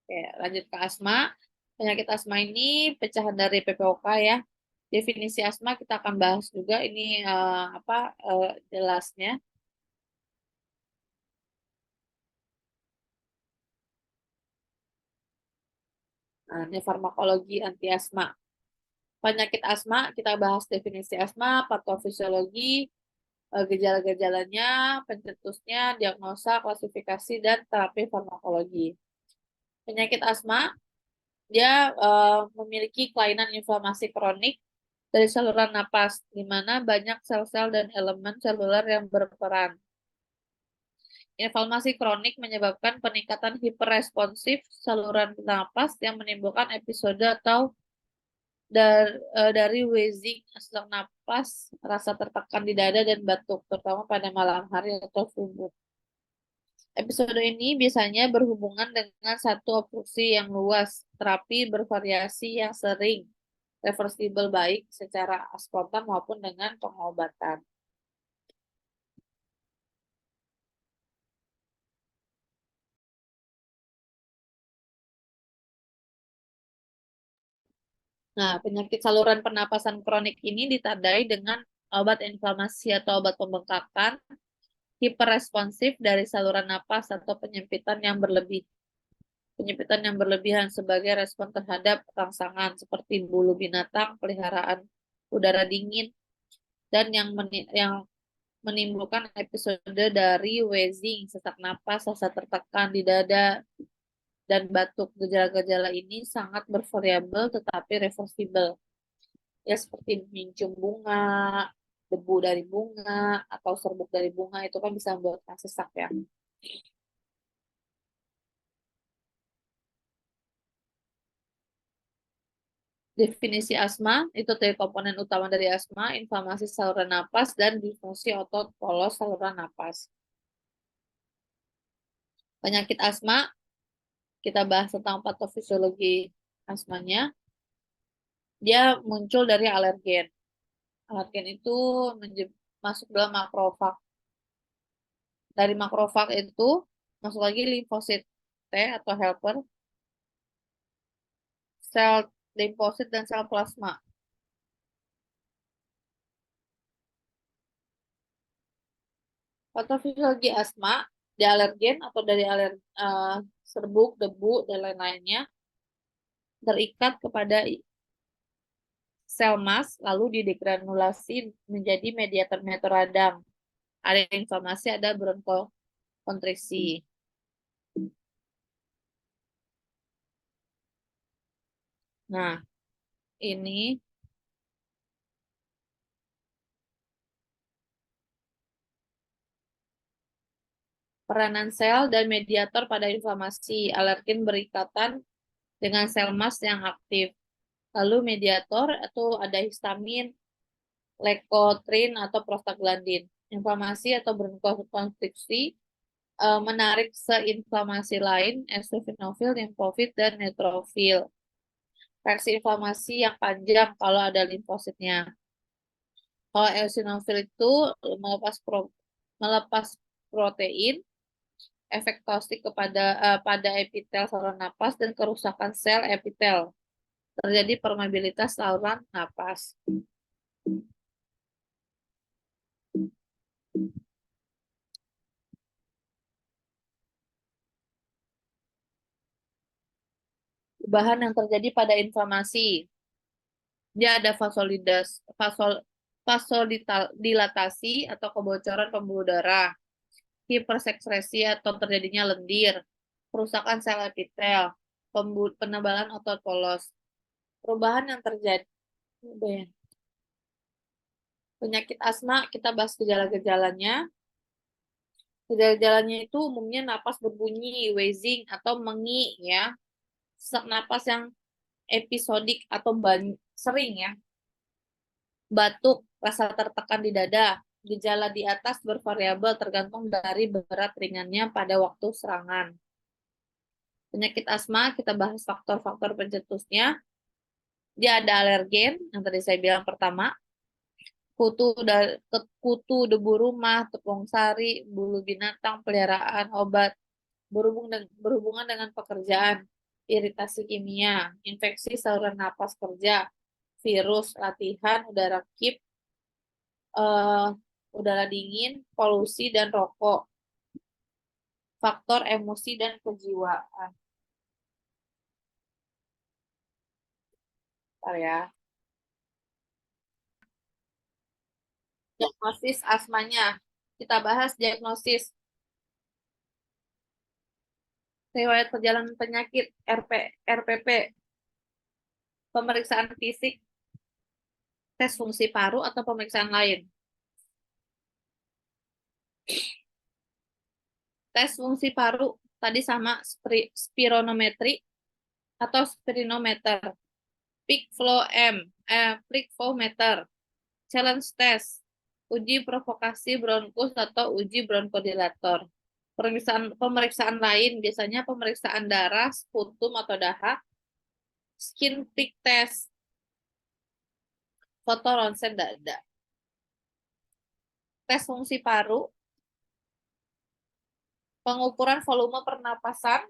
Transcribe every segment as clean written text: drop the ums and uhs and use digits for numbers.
Oke, lanjut ke asma. Penyakit asma ini pecahan dari PPOK ya. Definisi asma kita akan bahas juga ini jelasnya. Nah, ini farmakologi anti asma. Penyakit asma kita bahas definisi asma, patofisiologi, gejala-gejalanya, pencetusnya, diagnosa, klasifikasi, dan terapi farmakologi. Penyakit asma dia memiliki kelainan inflamasi kronik dari saluran napas, di mana banyak sel-sel dan elemen seluler yang berperan. Inflamasi kronik menyebabkan peningkatan hiperresponsif saluran napas yang menimbulkan episode atau dari wheezing, sesak napas, rasa tertekan di dada, dan batuk, terutama pada malam hari atau subuh. Episode ini biasanya berhubungan dengan satu obstruksi yang luas, terapi bervariasi yang sering, reversible baik secara spontan maupun dengan pengobatan. Nah, penyakit saluran pernapasan kronik ini ditandai dengan obat inflamasi atau obat pembengkakan, hiperresponsif dari saluran napas atau penyempitan yang berlebihan sebagai respon terhadap rangsangan seperti bulu binatang, peliharaan udara dingin, dan yang menimbulkan episode dari wheezing, sesak napas, rasa tertekan di dada, dan batuk. Gejala-gejala ini sangat bervariabel tetapi reversible. Ya seperti mencium bunga, debu dari bunga, atau serbuk dari bunga itu kan bisa membuat sesak ya. Definisi asma itu dari komponen utama dari asma, inflamasi saluran napas dan disfungsi otot polos saluran napas. Penyakit asma, kita bahas tentang patofisiologi asmanya. Dia muncul dari alergen. Alergen itu masuk dalam makrofag. Dari makrofag itu masuk lagi limfosit T atau helper, sel limfosit dan sel plasma. Patofisiologi asma di alergen atau dari serbuk, debu, dan lain-lainnya terikat kepada sel mas lalu didegranulasi menjadi mediator radang. Ada inflamasi, ada bronkokonstriksi. Nah, ini peranan sel dan mediator pada inflamasi. Alergen berikatan dengan sel mas yang aktif. Lalu mediator atau ada histamin, leukotrin atau prostaglandin. Inflamasi atau bronkokonstriksi menarik seinflamasi lain, eosinofil, limfofit, dan neutrofil. Reaksi inflamasi yang panjang kalau ada limfositnya. Kalau eosinofil itu melepas melepas protein, efek toksik pada epitel saluran napas dan kerusakan sel epitel. Terjadi permeabilitas saluran napas. Perubahan yang terjadi pada inflamasi. Dia ada vasodilatasi atau kebocoran pembuluh darah, hipersekresi atau terjadinya lendir, kerusakan sel epitel, penebalan otot polos. Perubahan yang terjadi. Penyakit asma, kita bahas gejala-gejalanya. Gejala-gejalanya itu umumnya napas berbunyi, wheezing, atau mengi, ya. Sesak napas yang episodik atau sering, ya. Batuk, rasa tertekan di dada. Gejala di atas bervariabel tergantung dari berat ringannya pada waktu serangan. Penyakit asma, kita bahas faktor-faktor pencetusnya. Dia ada alergen, yang tadi saya bilang pertama. Kutu debu rumah, tepung sari, bulu binatang, peliharaan, obat, berhubungan dengan pekerjaan. iritasi kimia, infeksi saluran napas kerja, virus, latihan, udara kip, eh, udara dingin, polusi, dan rokok, faktor emosi dan kejiwaan. Bentar ya. Diagnosis asmanya. Kita bahas diagnosis. Riwayat perjalanan penyakit, RPP, pemeriksaan fisik, tes fungsi paru, atau pemeriksaan lain. Tes fungsi paru tadi sama spironometri atau spirinometer. Peak flow meter, challenge test, uji provokasi bronkus atau uji bronkodilator. Pemeriksaan lain biasanya pemeriksaan darah, sputum atau dahak, skin prick test, foto ronsen dada. Tes fungsi paru, pengukuran volume pernapasan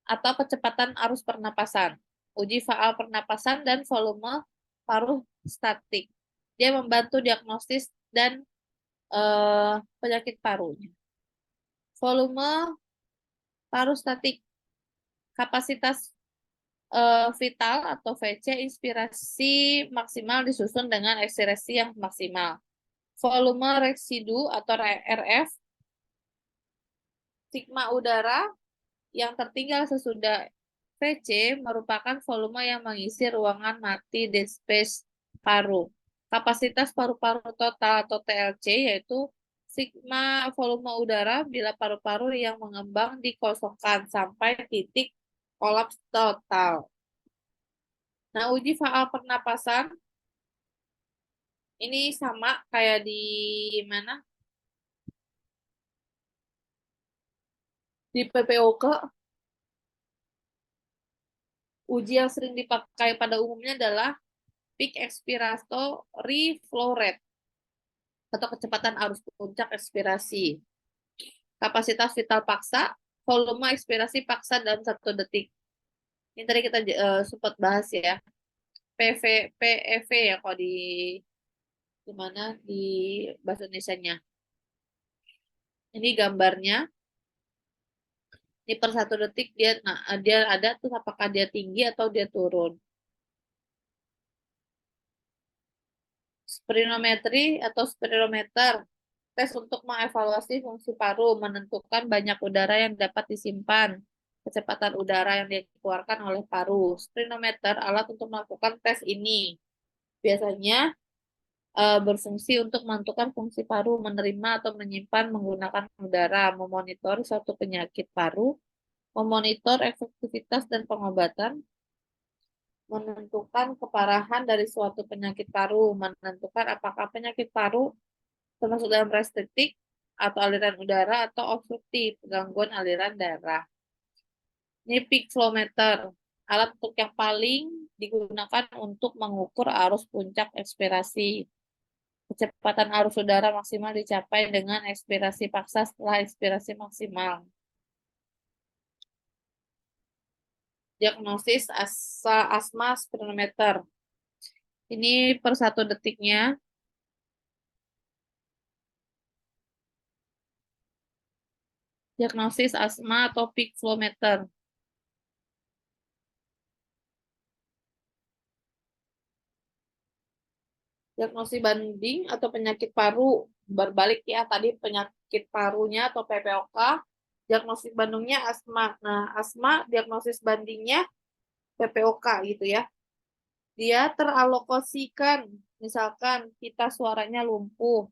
atau kecepatan arus pernapasan, uji faal pernapasan dan volume paru statik. Dia membantu diagnosis dan penyakit parunya. Volume paru statik, kapasitas vital atau VC, inspirasi maksimal disusun dengan ekspirasi yang maksimal. Volume residu atau RF, sigma udara yang tertinggal sesudah VC merupakan volume yang mengisi ruangan mati dead space paru. Kapasitas paru-paru total atau TLC yaitu sigma volume udara bila paru-paru yang mengembang dikosongkan sampai titik kolaps total. Nah, uji faal pernapasan ini sama kayak di mana? Di PPOK. Uji yang sering dipakai pada umumnya adalah peak expiratory flow rate atau kecepatan arus puncak ekspirasi. Kapasitas vital paksa, volume ekspirasi paksa dalam 1 detik. Ini tadi kita sempat bahas ya. PEV ya kalau di mana di bahasa Indonesianya. Ini gambarnya. Ini per 1 detik dia ada tuh apakah dia tinggi atau dia turun. Spirometri atau spirometer, tes untuk mengevaluasi fungsi paru, menentukan banyak udara yang dapat disimpan, kecepatan udara yang dikeluarkan oleh paru. Spirometer alat untuk melakukan tes ini. Biasanya berfungsi untuk menentukan fungsi paru, menerima atau menyimpan menggunakan udara, memonitor suatu penyakit paru, memonitor efektivitas dan pengobatan, menentukan keparahan dari suatu penyakit paru, menentukan apakah penyakit paru termasuk dalam restriktif atau aliran udara atau obstruktif, gangguan aliran darah. Ini peak flow meter, alat untuk yang paling digunakan untuk mengukur arus puncak ekspirasi. Kecepatan arus udara maksimal dicapai dengan ekspirasi paksa setelah ekspirasi maksimal. Diagnosis asma spirometer. Ini per 1 detiknya. Diagnosis asma atau peak flow meter. Diagnosis banding atau penyakit paru. Berbalik ya, tadi penyakit parunya atau PPOK. Diagnosis bandungnya asma. Nah, asma diagnosis bandingnya PPOK gitu ya. Dia teralokasikan, misalkan kita suaranya lumpuh,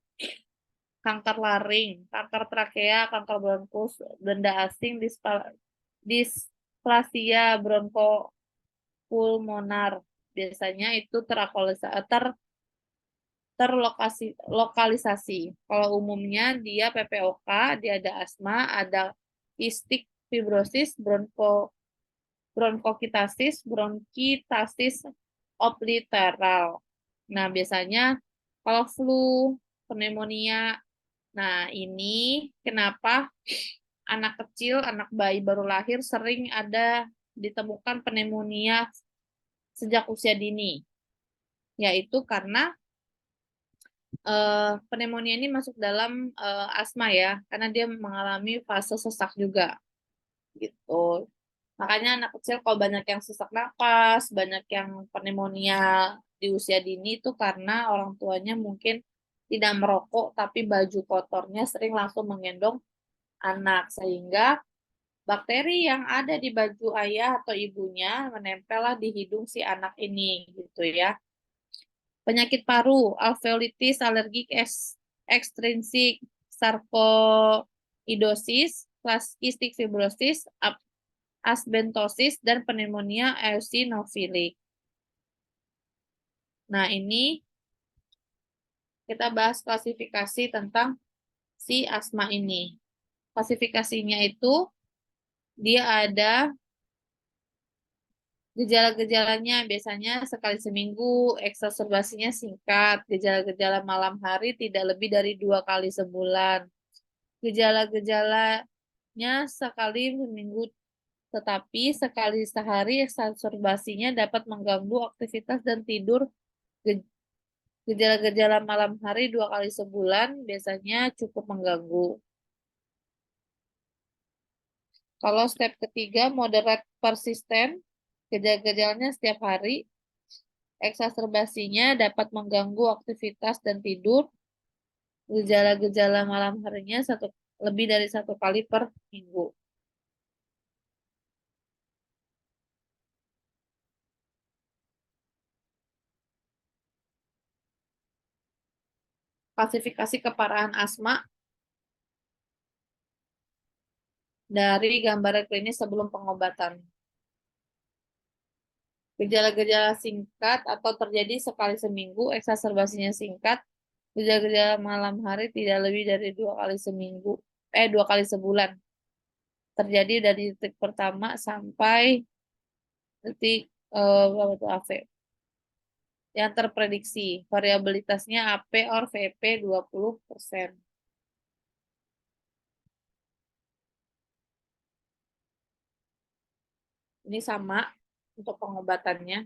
kanker laring, kanker trakea, kanker bronkus, benda asing, displasia bronkopulmonar. Biasanya itu terlokalisasi. Kalau umumnya dia PPOK, dia ada asma, ada kistik fibrosis, bronkokitasis obliteral. Nah, biasanya kalau flu, pneumonia. Nah, ini kenapa anak kecil, anak bayi baru lahir sering ada ditemukan pneumonia sejak usia dini, yaitu karena pneumonia ini masuk dalam asma ya, karena dia mengalami fase sesak juga gitu. Makanya anak kecil kalau banyak yang sesak napas, banyak yang pneumonia di usia dini itu karena orang tuanya mungkin tidak merokok, tapi baju kotornya sering langsung menggendong anak, sehingga bakteri yang ada di baju ayah atau ibunya menempellah di hidung si anak ini gitu ya. Penyakit paru, alveolitis, alergik ekstrinsik, sarkoidosis, cystic fibrosis, asbestosis, dan pneumonia eosinofilik. Nah, ini kita bahas klasifikasi tentang si asma ini. Klasifikasinya itu dia ada gejala-gejalanya biasanya sekali seminggu, eksaserbasinya singkat, gejala-gejala malam hari tidak lebih dari 2 kali sebulan. Gejala-gejalanya sekali seminggu, tetapi sekali sehari eksaserbasinya dapat mengganggu aktivitas dan tidur. Gejala-gejala malam hari 2 kali sebulan biasanya cukup mengganggu. Kalau step ketiga, moderate persisten, gejala-gejalanya setiap hari, eksaserbasinya dapat mengganggu aktivitas dan tidur. Gejala-gejala malam harinya lebih dari 1 kali per minggu. Klasifikasi keparahan asma dari gambar klinis sebelum pengobatan. Gejala-gejala singkat atau terjadi sekali seminggu, eksaserbasinya singkat. Gejala-gejala malam hari tidak lebih dari 2 kali sebulan. Terjadi dari detik pertama sampai detik berapa tuh AV. Yang terprediksi variabilitasnya AP or VP 20%. Ini sama untuk pengobatannya.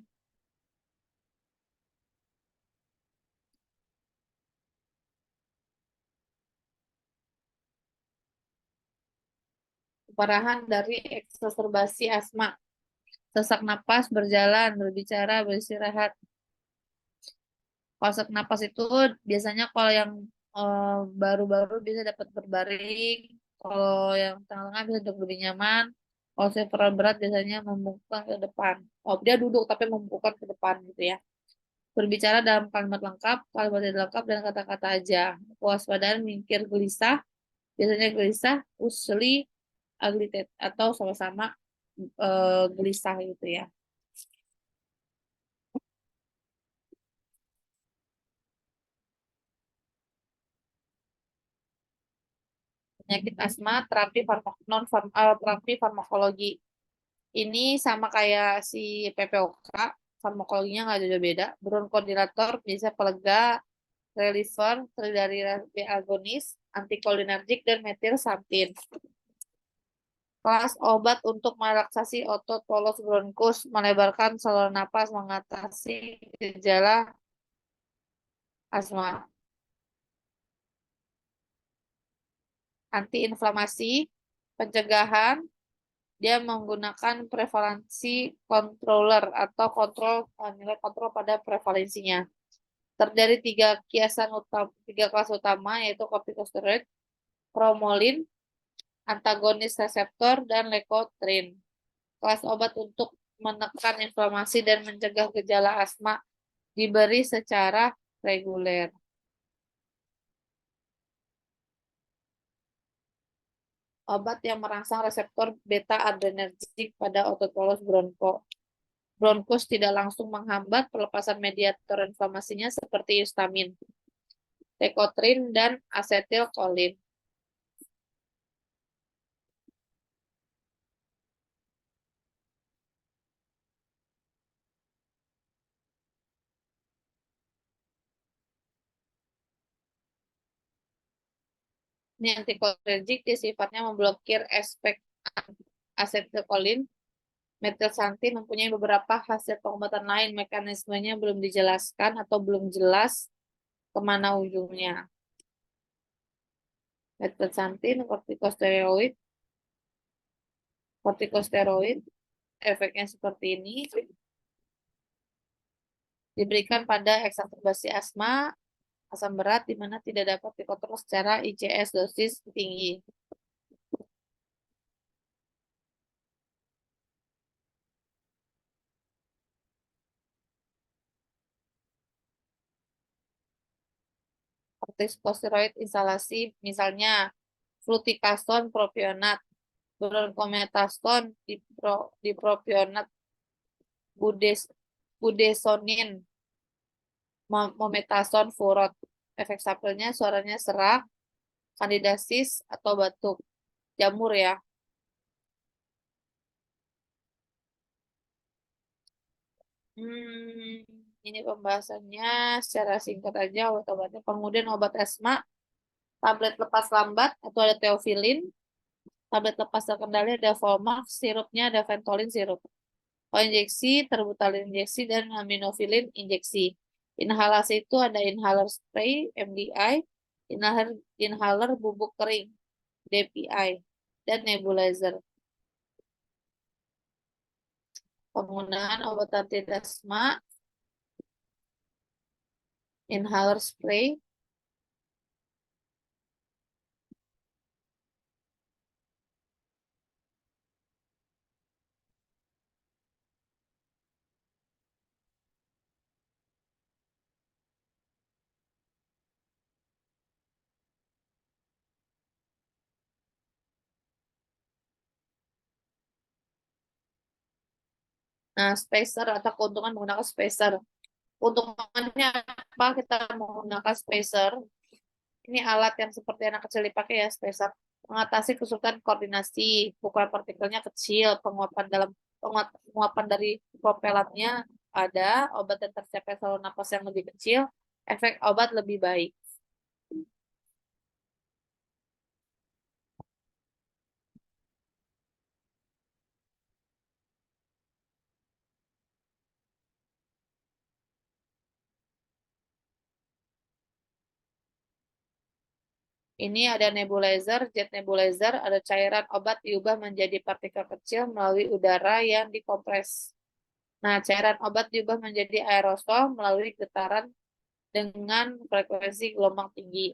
Keparahan dari eksaserbasi asma. Sesak napas, berjalan, berbicara, beristirahat. Kalau sesak napas itu biasanya kalau yang baru-baru bisa dapat berbaring. Kalau yang tengah-tengah bisa duduk lebih nyaman. Kalau several berat biasanya membungkukkan ke depan. Oh, dia duduk tapi membungkukkan ke depan gitu ya. Berbicara dalam kalimat lengkap, kalimat tidak lengkap, dan kata-kata aja. Kewaspadaan, mikir, gelisah. Biasanya gelisah, usli, agitate, atau sama-sama gelisah gitu ya. Penyakit asma, terapi farmakologi. Ini sama kayak si PPOK, farmakologinya nggak jauh beda. Bronkodilator bisa pelega, reliever, dari agonis, antikolinergik, dan metilsamin. Kelas obat untuk relaksasi otot polos bronkus, melebarkan saluran napas, mengatasi gejala asma. Antiinflamasi, pencegahan, dia menggunakan prevalensi controller atau nilai kontrol pada prevalensinya. Terdiri tiga kelas utama yaitu kortikosteroid, promolin, antagonis reseptor, dan leukotriene. Kelas obat untuk menekan inflamasi dan mencegah gejala asma diberi secara reguler. Obat yang merangsang reseptor beta adrenergik pada otot polos bronkus tidak langsung menghambat pelepasan mediator inflamasinya seperti histamin, leukotriene, dan asetilkolin. Ini antikolinergik, dia sifatnya memblokir efek asetilkolin. Metilsantin mempunyai beberapa hasil pengobatan lain. Mekanismenya belum dijelaskan atau belum jelas kemana ujungnya. Metilsantin, kortikosteroid, efeknya seperti ini. Diberikan pada eksacerbasi asma, asam berat, di mana tidak dapat dikontrol secara ICS dosis tinggi. Kortikosteroid instalasi, misalnya fluticasone propionat, bronchometason dipropionat, budesonide, mometasone furat. Efek sampelnya suaranya serak, kandidasis atau batuk. Jamur ya. Ini pembahasannya secara singkat aja obat-obatnya. Kemudian obat asma, tablet lepas lambat atau ada teofilin, tablet lepas terkendali ada Volmax, sirupnya ada Ventolin sirup. Kalau injeksi, terbutalin injeksi, dan aminofilin injeksi. Inhalasi itu ada inhaler spray, MDI, inhaler bubuk kering, DPI, dan nebulizer. Penggunaan obat anti asma, inhaler spray. Nah, spacer atau keuntungan menggunakan spacer. Keuntungannya apa kita menggunakan spacer? Ini alat yang seperti anak kecil dipakai ya, spacer. Mengatasi kesulitan koordinasi, ukuran partikelnya kecil, penguapan dari propelannya ada, obat yang tercapai saluran napas yang lebih kecil, efek obat lebih baik. Ini ada nebulizer, jet nebulizer, ada cairan obat diubah menjadi partikel kecil melalui udara yang dikompres. Nah, cairan obat diubah menjadi aerosol melalui getaran dengan frekuensi gelombang tinggi.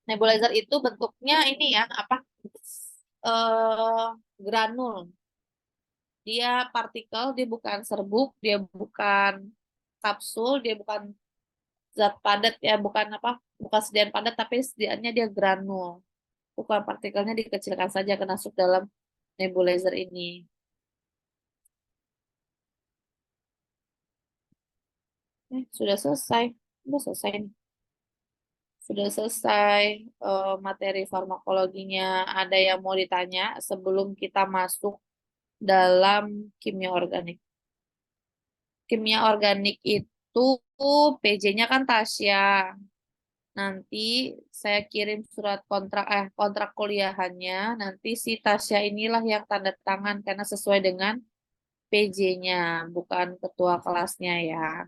Nebulizer itu bentuknya ini ya, apa? Granul. Dia partikel, dia bukan serbuk, dia bukan kapsul, dia bukan zat padat ya, bukan apa? Bukan sediaan padat, tapi sediaannya dia granul. Ukuran partikelnya dikecilkan saja ke masuk dalam nebulizer ini. Sudah selesai. Sudah selesai nih. Sudah selesai materi farmakologinya. Ada yang mau ditanya sebelum kita masuk dalam kimia organik? Kimia organik itu PJ-nya kan Tasya. Nanti saya kirim surat kontrak kuliahannya. Nanti si Tasya inilah yang tanda tangan karena sesuai dengan PJ-nya, bukan ketua kelasnya ya.